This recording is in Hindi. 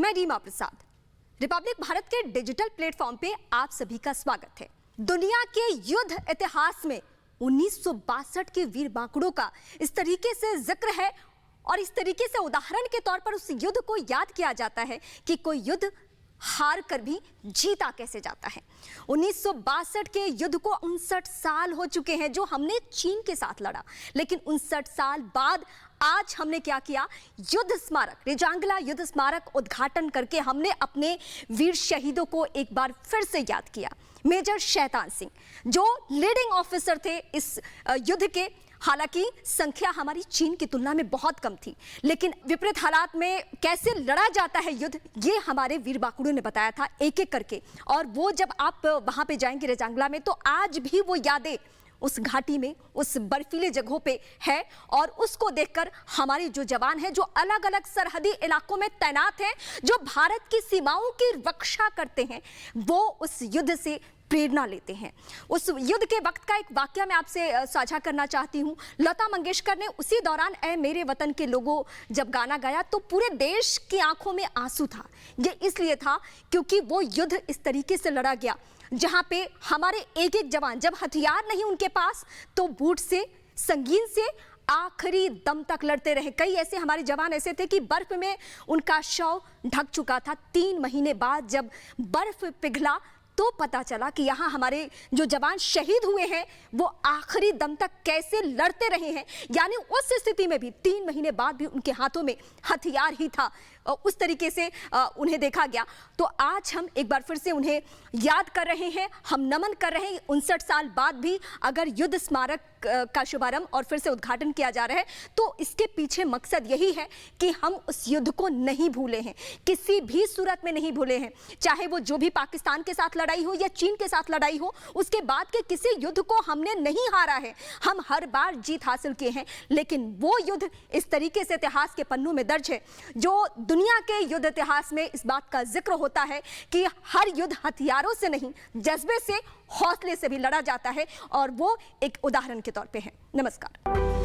मैं रीमा प्रसाद। रिपब्लिक भारत के डिजिटल प्लेटफॉर्म पे आप सभी का स्वागत है। दुनिया के युद्ध इतिहास में 1962 के वीर बांकुड़ों का इस तरीके से जिक्र है और इस तरीके से उदाहरण के तौर पर उस युद्ध को याद किया जाता है कि कोई युद्ध हार कर भी जीता कैसे जाता है। 1962 के युद्ध को 59 साल हो चुके हैं जो हमने चीन के साथ लड़ा, लेकिन 59 साल बाद आज हमने क्या किया, युद्ध स्मारक, रेजांगला युद्ध स्मारक उद्घाटन करके हमने अपने वीर शहीदों को एक बार फिर से याद किया। मेजर शैतान सिंह जो लीडिंग ऑफिसर थे इस युद्ध के, हालांकि संख्या हमारी चीन की तुलना में बहुत कम थी, लेकिन विपरीत हालात में कैसे लड़ा जाता है युद्ध ये हमारे वीर बांकुड़ों ने बताया था एक एक करके। और वो जब आप वहां पे जाएंगे रेजांगला में तो आज भी वो यादें उस घाटी में, उस बर्फीले जगहों पे है और उसको देखकर हमारे जो जवान हैं जो अलग अलग सरहदी इलाकों में तैनात हैं, जो भारत की सीमाओं की रक्षा करते हैं, वो उस युद्ध से प्रेरणा लेते हैं। उस युद्ध के वक्त का एक वाकया मैं आपसे साझा करना चाहती हूँ। लता मंगेशकर ने उसी दौरान ऐ मेरे वतन के लोगों जब गाना गाया तो पूरे देश की आंखों में आंसू था। ये इसलिए था क्योंकि वो युद्ध इस तरीके से लड़ा गया जहां पे हमारे एक एक जवान जब हथियार नहीं उनके पास तो बूट से, संगीन से आखिरी दम तक लड़ते रहे। कई ऐसे हमारे जवान ऐसे थे कि बर्फ में उनका शव ढक चुका था। 3 महीने बाद जब बर्फ पिघला तो पता चला कि यहाँ हमारे जो जवान शहीद हुए हैं वो आखिरी दम तक कैसे लड़ते रहे हैं। यानी उस स्थिति में भी 3 महीने बाद भी उनके हाथों में हथियार ही था, उस तरीके से उन्हें देखा गया। तो आज हम एक बार फिर से उन्हें याद कर रहे हैं, हम नमन कर रहे हैं। 59 साल बाद भी अगर युद्ध स्मारक का शुभारंभ और फिर से उद्घाटन किया जा रहा है तो इसके पीछे मकसद यही है कि हम उस युद्ध को नहीं भूले हैं, किसी भी सूरत में नहीं भूले हैं। चाहे वो जो भी पाकिस्तान के साथ लड़ाई हो या चीन के साथ लड़ाई हो, उसके बाद के किसी युद्ध को हमने नहीं हारा है। हम हर बार जीत हासिल किए हैं, लेकिन वो युद्ध इस तरीके से इतिहास के पन्नों में दर्ज है जो दुनिया के युद्ध इतिहास में इस बात का जिक्र होता है कि हर युद्ध हथियारों से नहीं, जज्बे से, हौसले से भी लड़ा जाता है और वो एक उदाहरण के तौर पे है। नमस्कार।